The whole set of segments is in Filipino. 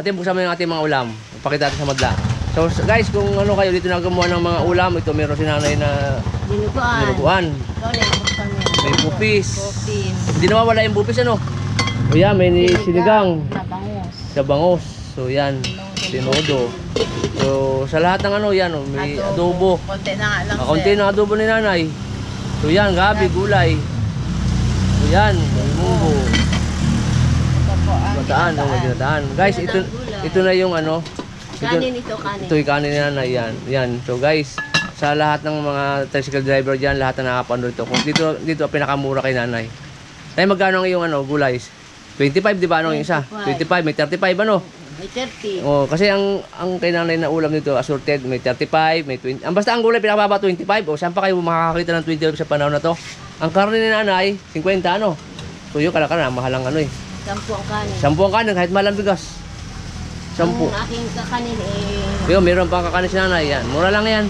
natin, buksan mo yung ating mga ulam. Pakita natin sa madla. So guys, kung ano kayo dito na gumawa ng mga ulam, ito meron si nanay na dinuguan. May bupis. Hindi nawawala yung bupis ano? O yan, may sinigang. Sa bangus. So yan, tinodo. So sa lahat ng ano yan, may adobo. Konti na nga lang. Konti na adobo ni nanay. So yan, gabi, gulay. So yan, may munggo. Mataan, may ginataan. Guys, ito na yung ano. Kanin ito, kanin. Ito yung kanin na yan. So guys, sa lahat ng mga tricycle driver dyan, lahat na nakapanood ito. Kung dito pinakamura kay nanay. Tay, magkano ang iyong ano, gulay? 25, di ba? Ano yung isa? 25, may 35 ano? May 30. Oh, kasi ang kay nanay na ulam nito, assorted, may 35, may 20. Basta ang gulay pinakababa 25. O saan pa kayo makakakita ng 25 sa panahon na to? Ang karne ni nanay, 50 ano? So yun, kalakala, mahalang ano eh. 10 ang kanin. 10 ang kanin, kahit malang bigas. 10. Ang aking kakanin eh. Yo, meron pang kakanin si nanay yan. Mura lang yan.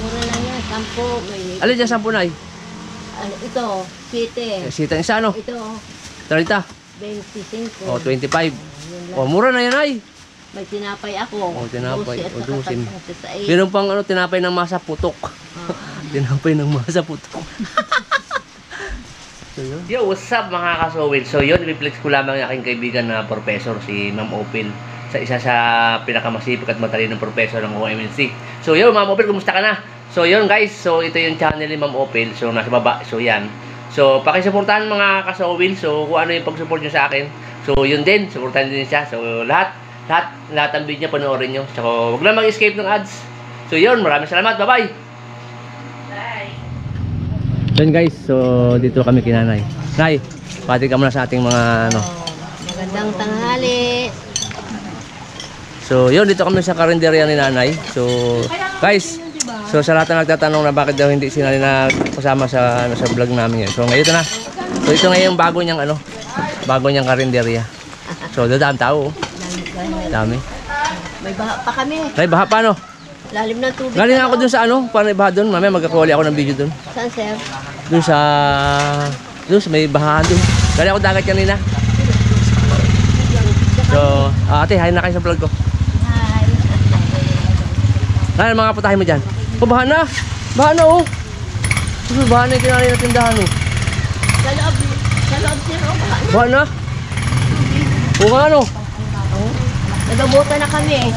Mura lang yan, 10. May... Alin dyan 10 nay? Ano, ito, 7. Sita isa ano? Ito, 30. 25. O 25. O mura na yan ay. May tinapay ako. O tinapay. O 12. Pero Meron pang ano, tinapay ng masa putok. Tinapay ng masa putok. So, yun. Yo, what's up mga kasowin? So yun, reflex ko lamang yung aking kaibigan na professor, si Ma'am Opil. Sa isa sa pinakamasipag at matalinong professor ng OMNC. So yun, Ma'am Opil, kumusta ka na? So yun guys, so ito yung channel ni Ma'am Opil. So nasa baba, so yan. So pakisuportahan mga kasowin. So kung ano yung pag-support nyo sa akin. So yun din, supportahan din siya. So lahat ang video niya panoorin nyo. So huwag lang mag-escape ng ads. So yun, maraming salamat, bye-bye. Yun guys, so dito kami kinanay. Nay, pati ka muna sa ating mga ano. Magandang tanghali. So yun, dito kami sa karinderya ni nanay. So guys, so sa lahat na nagtatanong na bakit daw hindi si nanay na kasama sa ano, sa vlog namin ngayon. So ngayon ito na. So ito ngayon yung bago niyang ano, bago niyang karinderya. So dadaan tao. Dami. May baha pa kami. Nay, baha pa no? Lalim ng tubig. Galing ako dun sa ano, paano baha dun? Mamaya magkakuwali ako ng video dun. Saan, sir? Dun sa may bahaan dun. Galing ako dagat kanina. So, ate, hi na kayo sa vlog ko. Hi. Ano mga putahin mo dyan? Oh, baha na! Baha na oh! Baha na yung kinalay na tindahan oh. Sa loob, sir. Oh, baha na. Baha na! Oo nga ano? Nagabutan na kami eh.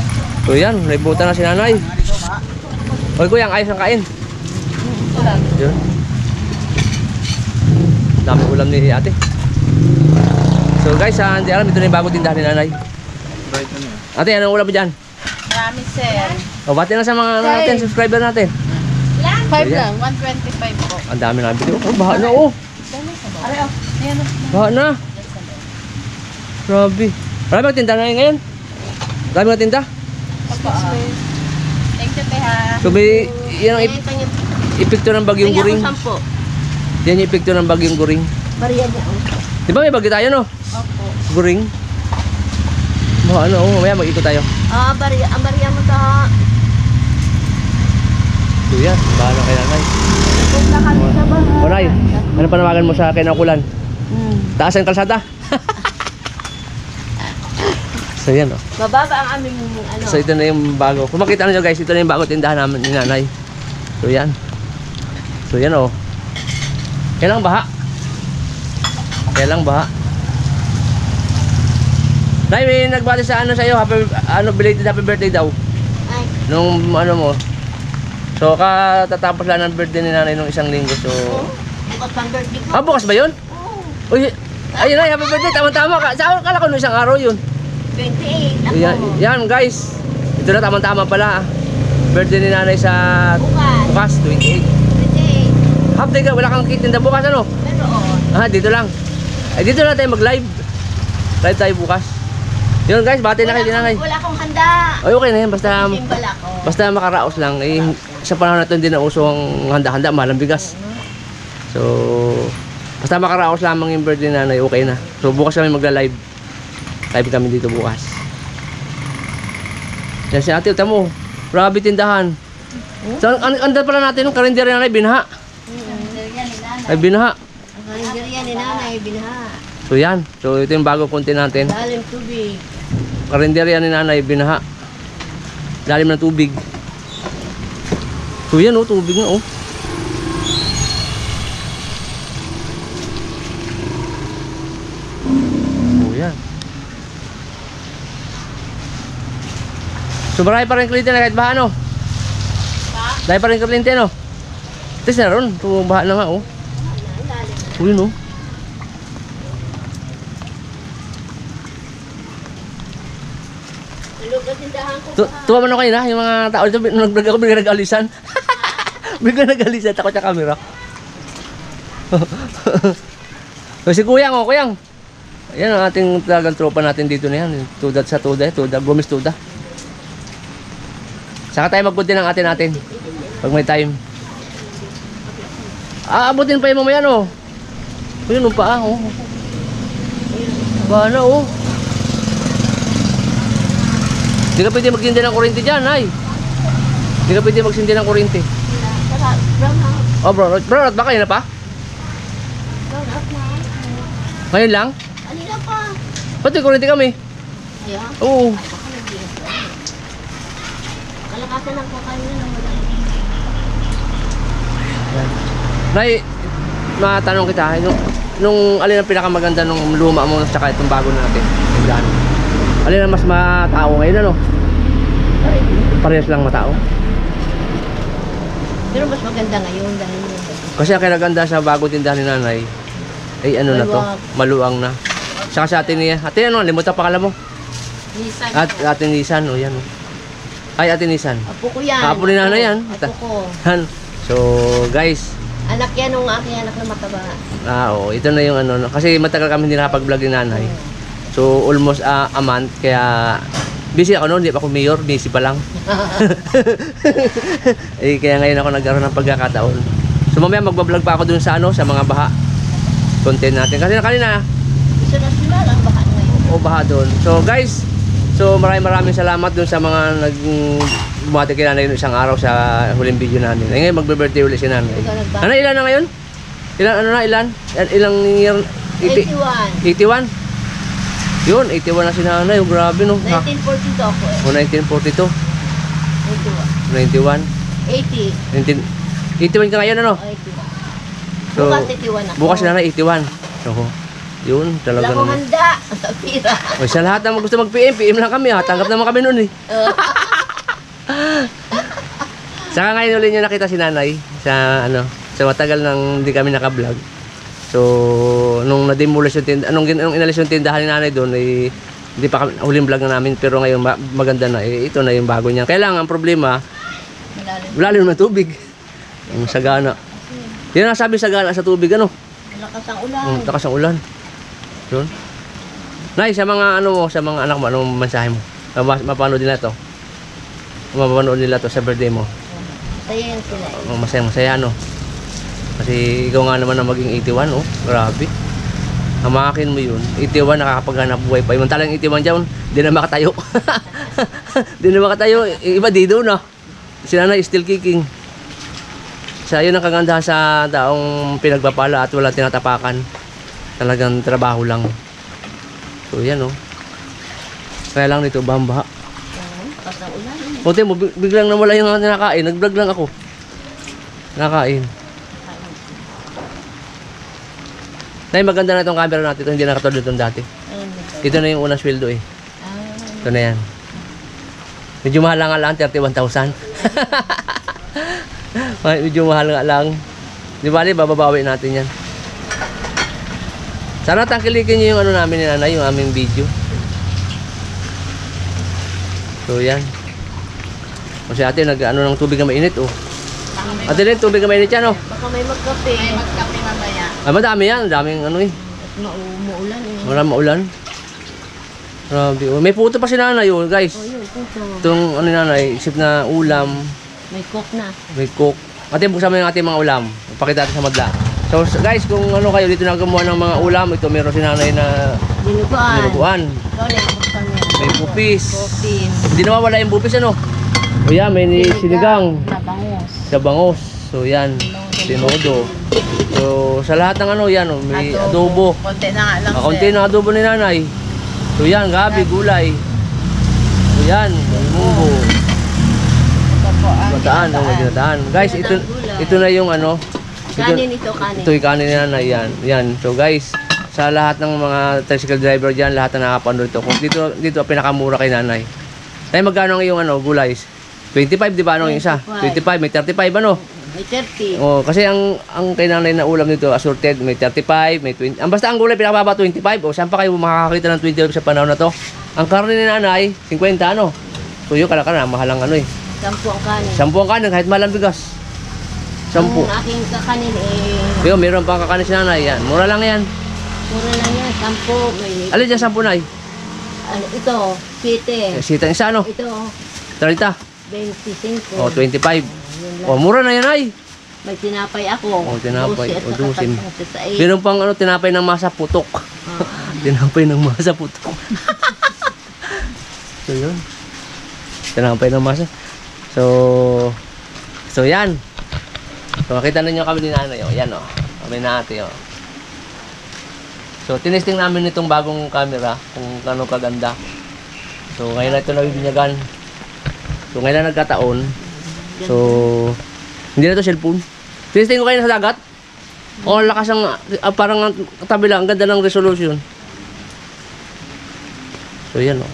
So yan, naibutan na si nanay. Oy kuya, ayos ang kain. Yun. Dami ulam ni ate. So guys, hindi alam, ito na yung bagong tindahan ni nanay. Ate, anong ulam mo dyan? Marami, sir. O, bati na sa mga ano natin, subscriber natin. 5 lang, 125 po. Ang dami na bili. Oh, baha na oh. Ayan. Baha na. Grabe. Marami magtinda na ngayon. Marami magtinda. Thank you, Teha. So may, yan ang epekto ng bagyong guring. Yan yung epekto ng bagyong guring. Maria niya. Di ba may bagyo tayo no? Opo. Guring. Baha na oh, mamaya mag-ikot tayo. Maria mo ta. So yan, baha na kay nanay. Punta kami sa bahay. O nay, ano panawagan mo sa kinakulan? Taas ang kalsada. So yan oh. Mababa ang aming ano. So ito na yung bago. Kung makita nyo guys, ito na yung bago tindahan namin ni nanay. So yan. So yan oh. Kailang baha. Kailang baha. Nay, may nagbati sa ano sa'yo, belated happy birthday daw. Ay. Nung ano mo. So katatapos lang ng birthday ni nanay nung isang linggo. So Bukas pang birthday ko. bukas ba yun? Oo. Uy, ayun na, happy birthday, tama-tama. Kala ko nung isang araw yun. 28. Ako. Yan guys. Ito na tama-tama pala. Birthday ni nanay sa bukas, 28. 28. Half day ka, wala kang kitinda bukas ano? Meron. Dito lang. Ay, dito na tayo mag-live. Live tayo bukas. Yun guys, bati na kayo dinangay. Wala akong handa. Ay, okay na yan. Simbal ako. Basta makaraos lang. Eh, sa panahon na ito hindi na uso ang handa-handa, mahal ang bigas. So, basta makaraos lamang yung birthday ni nanay, okay na. So, bukas kami magla-live. Live kami dito bukas. Yan si ate, tamo. Grabe tindahan. So, andal pala natin yung karinderya na binaha. Ay, binaha. Ang karinderya ni nanay, binaha. So, yan. So, ito yung bago konti natin. Lalim tubig. karinderya ni nanay, binaha. Lalim ng tubig. So yan oh, tubig na oh. Oh yan. So marami pa rin kliyente na kahit baha no? Dahil pa rin kliyente no? Tes na ron, baha na nga oh. Oh yun oh. Tuwa man ako kayo na, yung mga tao dito, nag-vlog ako, bigla nag-alisan. Bigla nag-alisan, takot sa camera. So si Kuyang, oh, Kuyang. Ayan ang ating talagang tropa natin dito na yan. Tudad sa Tuda, Gomes Tuda. Saka tayo magpunti ng atin natin. Pag may time. Aabutin pa yung mamaya, no? Ayun, pa, oh. Bana, oh. Hindi ka pwede magsindi ng kuryente dyan, ay. Hindi ka pwede magsindi ng kuryente. Brown out. Oh, brown out ba kayo na pa? Brown out na. Ngayon lang? Kanina pa. Pati kuryente kami. Ayan. Oo. Kalakasan lang po kayo na wala. Nay, matanong kita, nung alin ang pinakamaganda nung luma mo at saka itong bago natin? Yung alin ang mas matao ngayon, ano? Parehas lang matao. Pero mas maganda ngayon dahil Kasi ang kinaganda sa bagong tindahan ni nanay, ay ano na to, maluwang na. Saka sa atin niya, atin ano, limutan pa kala mo? Nissan. At atin Nissan, o yan o. Ay, atin Nissan. Apo ko yan. Apo ni nanay yan. Apo ko. So, guys. Anak yan ng aking anak na mataba. Oo, ito na yung ano, kasi matagal kami hindi nakapag-vlog ni nanay. So, almost a month, kaya busy ako noon, hindi pa ako mayor, busy pa lang. Eh, kaya ngayon ako nagkaroon ng pagkakataon. So, mamaya magbablog pa ako dun sa ano, sa mga baha. Content natin. Kasi kanina, Gusto na sila lang baka ngayon. o baha doon. So, guys, so maraming salamat dun sa mga bumati kay nanay isang araw sa huling video namin. Ay, ngayon magbe-birthday ulit si nanay. Nanay, ilan na ngayon? Ilan? Ilang year? 81. 81? Yun, 81 na si nanay. Oh, grabe no. 1942 ako eh. O, 1942. 81. 91. 80. 81 ka ngayon, ano? 81. So, Bukas 81 ako. bukas na na 81. So, yun, talaga Wala akong naman. handa. Sa pira. O, sa lahat ng gusto mag-PM, PM lang kami ha. Tanggap naman kami nun eh. Saka ngayon ulit nyo nakita si nanay sa ano, sa matagal nang hindi kami naka-vlog. So, nung na-demolish yung tindahan, nung inalis yung tindahan ni nanay doon, eh, hindi pa kami, huling vlog na namin, pero ngayon maganda na, eh, ito na yung bago niya. Kailangan ang problema, malalim na tubig. Ang sagana. Yan ang sabi sagana sa tubig, ano? Lakas ang ulan. Takas ang ulan. Yun. Nay, sa mga ano mo, sa mga anak mo, anong mensahe mo? Mapanood nila to? Mapanood nila to sa birthday mo? Masaya yan sila eh. Oh, masaya, ano? Kasi ikaw nga naman na maging 81, oh. Grabe. Hamakin mo yun. 81, nakakapaghanap buhay pa. Yung talang 81 dyan, di na makatayo. Di na makatayo. Iba di doon, ah. Si nanay still kicking. Sa yun ang kagandahan sa taong pinagpapala at walang tinatapakan. Talagang trabaho lang. So yan, oh. Kaya lang dito, bamba. Lakas ang ulan. Puti mo, biglang nawala yung nakain. Nag-vlog lang ako. Nakain. Nay, maganda na itong camera natin. Ito hindi nakatulad itong dati. Ito na yung unang sweldo eh. Ito na yan. Medyo mahal nga lang, 31,000. Medyo mahal nga lang. Di ba, bababawi natin yan. Sana tangkilikin nyo yung ano namin ni nanay, yung aming video. So yan. Kasi ate, nag-ano ng tubig na mainit, oh. Ate din, tubig na mainit yan, oh. Baka may magkape. May magkape mamaya. Ay, madami yan. Daming ano eh. At maulan eh. Wala maulan. Grabe. Oh. May puto pa si nanay, oh, guys. Oh, yun. Ito. Itong ano nanay, isip na ulam. May cook na. May cook. Ate, buksan mo yung ating mga ulam. Pakita natin sa madla. So guys, kung ano kayo dito na gumawa ng mga ulam, ito meron si nanay na dinuguan. Ikaw na yung buksan niya. May bupis. Bupis. Hindi nawawala yung bupis, ano? O yan, may sinigang. Na bangos. Sa bangos. So yan, tinodo. So sa lahat ng ano yan, oh, may adobo. Konti na nga lang. Konti na adobo ni nanay. So yan, gabi, gulay. yan. Munggo. Ito po ang Bataan, oh, may ginataan. Guys, ito na yung ano. kanin ito, kanin. Ito yung kanin na nanay, yan. So guys, sa lahat ng mga tricycle driver dyan, lahat na nakapanood ito. Kung dito ang pinakamura kay nanay. Tayo magkano ang iyong ano, gulay? 25, di ba? Ano yung isa? 25, may 35 ano? May 30. Oh, kasi ang kay nanay na ulam nito, assorted, may 35, may 20. Basta ang gulay pinakababa 25. O saan pa kayo makakakita ng 25 sa panahon na to? Ang karne ni nanay, 50 ano? So yun, kalakala, mahalang ano eh. 10 ang kanin. 10 ang kanin, kahit malang bigas. 10. Ang aking kakanin Pero meron pang kakanin si nanay, yan. Mura lang yan. mura lang yan. 10. May, Alin dyan 10 nay? ano, ito, 7. Sita isa ano? Ito, 30. 25. O 25. Yun lang. O mura na yan ay. May tinapay ako. O, tinapay. 12 at O, saka 12. 10 sa 8. Meron pang ano, tinapay ng masa putok. Tinapay ng masa putok. So yun. Tinapay ng masa. So yan. So makita ninyo kami ni nanay. O yan o. Kami na ate o. So tinesting namin itong bagong camera kung ano kaganda. So ngayon na ito nabibinyagan. So ngayon na nagkataon. So hindi na ito cellphone. Tinesting ko kayo sa dagat. O lakas ang parang ang tabi lang. Ang ganda ng resolution. So yan o.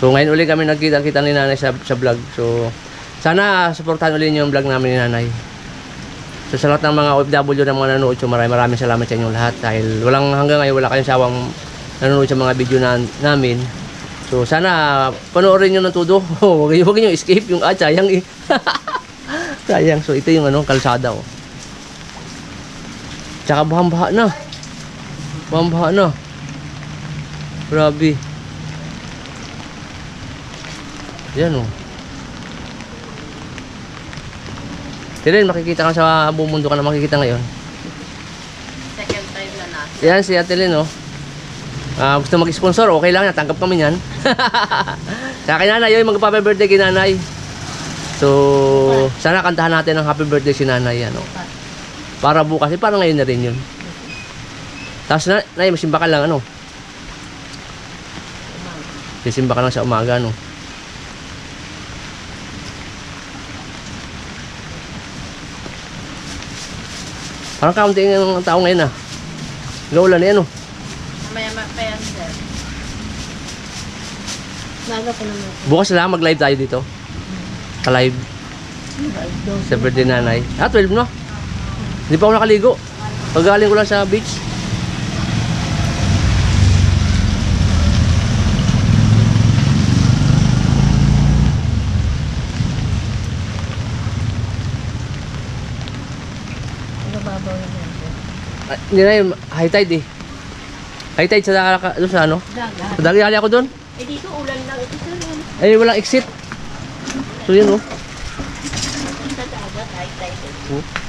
So ngayon uli kami nagkita-kita ni nanay sa vlog. So sana supportahan ulit yung vlog namin ni nanay. So sa lahat ng mga OFW na mga nanonood, so maraming salamat sa inyong lahat. Dahil hanggang ngayon wala kayong sawang nanonood sa mga video namin. So sana panoorin nyo ng todo. Huwag nyo escape yung sayang eh. Sayang. So ito yung ano, kalsada oh. Tsaka bahang-baha na. Bahang-baha na. Grabe. Yan oh. Tiren, makikita ka sa buong mundo ka na makikita ngayon. Second time na natin. Yan si Ate Lynn oh. Gusto mag-sponsor, okay lang yan, tanggap kami yan. Sa akin nanay, yung mag-happy birthday kay nanay. So, sana kantahan natin ng happy birthday si nanay yan oh. Para bukas, para ngayon na rin yun. Tapos nay, masimba ka lang ano. Sisimba ka lang sa umaga no. Parang kaunti ng tao ngayon ah. Laulan na yan oh. Mamaya pa yan, sir. Maga pa naman. Bukas lang mag-live tayo dito. Ka-live sa birthday nanay. 12 no? Hindi pa ako nakaligo. Pagaling ko lang sa beach. Nababaw na yan, sir. Hindi na yun, high tide eh. High tide doon sa ano? Dagat. Sa dagat ako doon. Eh dito, ulan lang ito, sir. Ay, walang exit. So yun oh. Sa dagat, high tide. Oh.